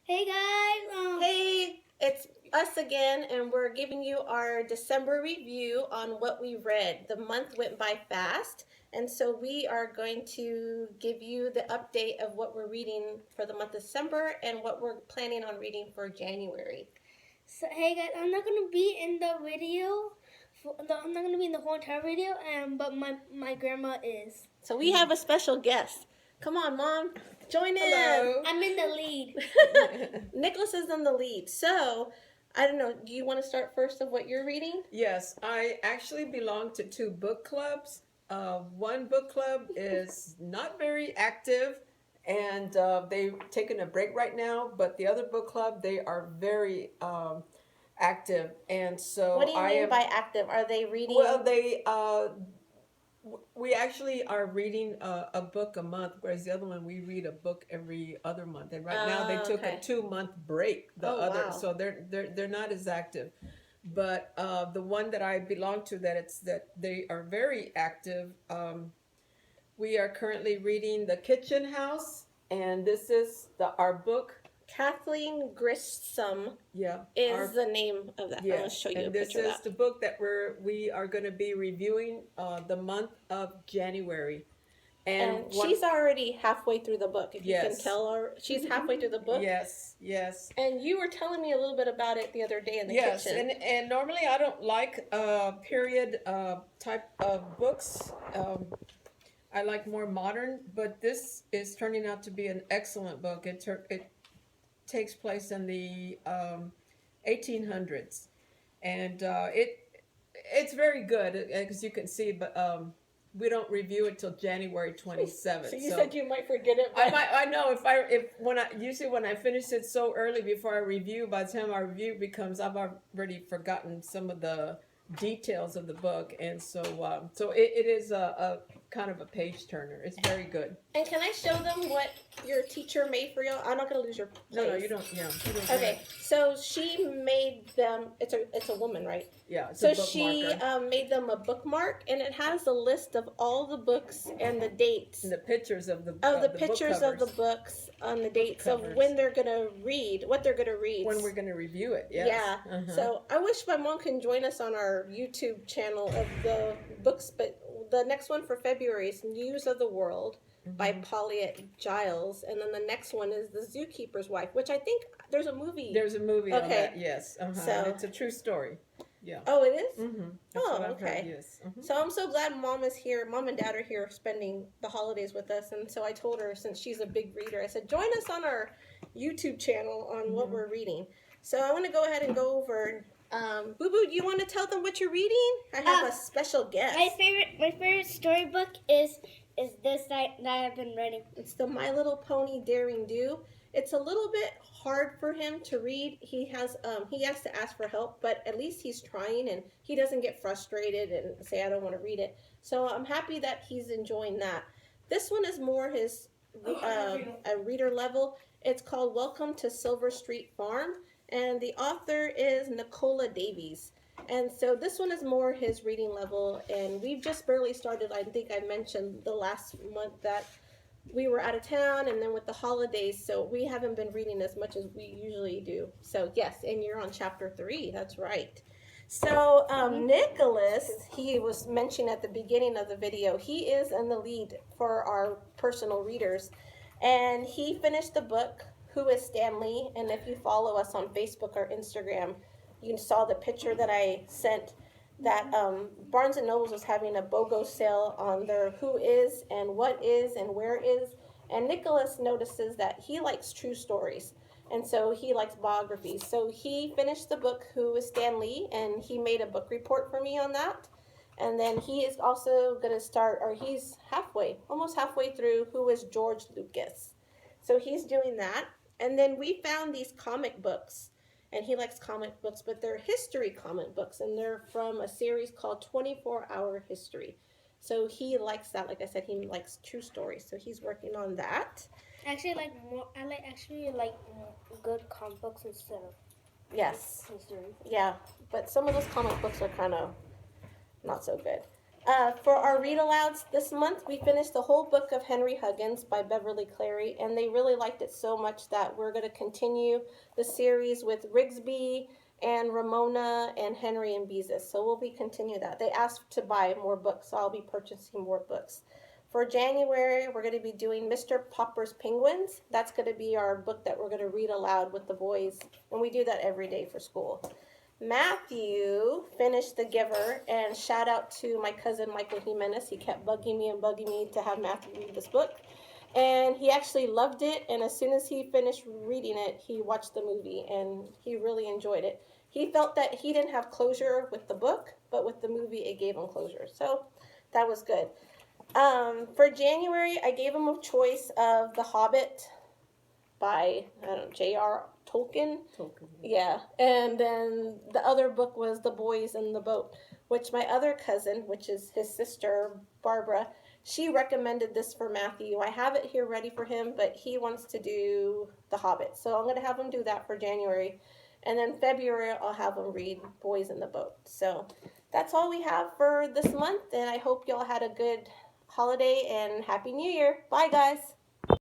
Hey guys, Hey, it's us again, and we're giving you our December review on what we read. The month went by fast, and so we are going to give you the update of what we're reading for the month of December and what we're planning on reading for January. hey guys, I'm not gonna be in the video. I'm not gonna be in the whole entire video, but my grandma is. So we have a special guest. Come on, Mom, join in. Hello. I'm in the lead. Nicholas is in the lead. So, I don't know, do you want to start first of what you're reading? Yes, I actually belong to two book clubs. One book club is not very active, and they've taken a break right now. But the other book club, they are very active, and so What do you mean by active? Are they reading? Well, we actually are reading a book a month, whereas the other one we read a book every other month. And right now they took okay. a 2-month break. Wow. So they're not as active. But the one that I belong to, that they are very active. We are currently reading The Kitchen House, and this is our book. Kathleen Grissom Yeah, is the name of that. Yes, I'm going to show you and a this picture of is that. the book that we are going to be reviewing the month of January. And she's already halfway through the book. If you can tell her, she's halfway through the book. Yes. And you were telling me a little bit about it the other day in the kitchen. Yes, and normally I don't like period type of books. I like more modern, but this is turning out to be an excellent book. It takes place in the 1800s, and it's very good, as you can see, but we don't review it till January 27th. So you said you might forget it. But I know usually when I finish it so early before I review, by the time I review becomes, I've already forgotten some of the details of the book, and so it is a kind of a page turner. It's very good. And can I show them what your teacher made for you? I'm not going to lose your place. No, you don't. Yeah. You don't, okay, so she made them. It's a woman, right? Yeah. It's so a she made them a bookmark, and it has a list of all the books and the dates. And the pictures of the pictures of the books on the dates of when they're gonna read, what they're gonna read, when we're gonna review it. Yes. Yeah. So I wish my mom can join us on our YouTube channel of the books, but the next one for February is News of the World by Paulette Giles, and then the next one is The Zookeeper's Wife, which I think there's a movie. There's a movie on that. Yes. So it's a true story. Yeah. Oh, it is? Mm-hmm. Okay. Heard, yes. Mm-hmm. So I'm so glad Mom is here. Mom and Dad are here spending the holidays with us, and so I told her, since she's a big reader, I said, join us on our YouTube channel on what we're reading. So I want to go ahead and go over. Boo Boo, do you want to tell them what you're reading? I have a special guest. My favorite storybook is this that I've been reading. It's the My Little Pony Daring Do. It's a little bit hard for him to read. He has to ask for help, but at least he's trying, and he doesn't get frustrated and say, I don't want to read it. So I'm happy that he's enjoying that. This one is more his a reader level. It's called Welcome to Silver Street Farm, and the author is Nicola Davies. And so this one is more his reading level, and we've just barely started. I think I mentioned the last month that we were out of town, and then with the holidays, so we haven't been reading as much as we usually do. So yes, and you're on chapter 3. That's right. So Nicholas, he was mentioned at the beginning of the video, he is in the lead for our personal readers, and he finished the book Who is Stanley? And if you follow us on Facebook or Instagram, you saw the picture that I sent that Barnes & Noble was having a BOGO sale on their Who Is and What Is and Where Is. And Nicholas notices that he likes true stories, and so he likes biographies. So he finished the book Who is Stan Lee, and he made a book report for me on that. And then he is also going to start, or he's almost halfway through Who is George Lucas. So he's doing that. And then we found these comic books. And he likes comic books, but they're history comic books, and they're from a series called 24-Hour History. So he likes that. Like I said, he likes true stories, so he's working on that. Actually, I like good comic books instead of yes history. Yeah, but some of those comic books are kind of not so good. For our read alouds this month, we finished the whole book of Henry Huggins by Beverly Cleary, and they really liked it so much that we're going to continue the series with Rigsby and Ramona and Henry and Beezus. So we'll be continue that. They asked to buy more books, so I'll be purchasing more books. For January, we're going to be doing Mr. Popper's Penguins. That's going to be our book that we're going to read aloud with the boys, and we do that every day for school. Matthew finished The Giver, and shout out to my cousin Michael Jimenez. He kept bugging me to have Matthew read this book, and he actually loved it. And as soon as he finished reading it, he watched the movie, and he really enjoyed it. He felt that he didn't have closure with the book, but with the movie, it gave him closure. So that was good. For January, I gave him a choice of The Hobbit by J.R. Tolkien. Yeah, and then the other book was The Boys in the Boat, which my other cousin, which is his sister Barbara, she recommended this for Matthew. I have it here ready for him, but he wants to do The Hobbit, so I'm going to have him do that for January, and then February I'll have him read Boys in the Boat. So that's all we have for this month, and I hope y'all had a good holiday and Happy New Year. Bye, guys.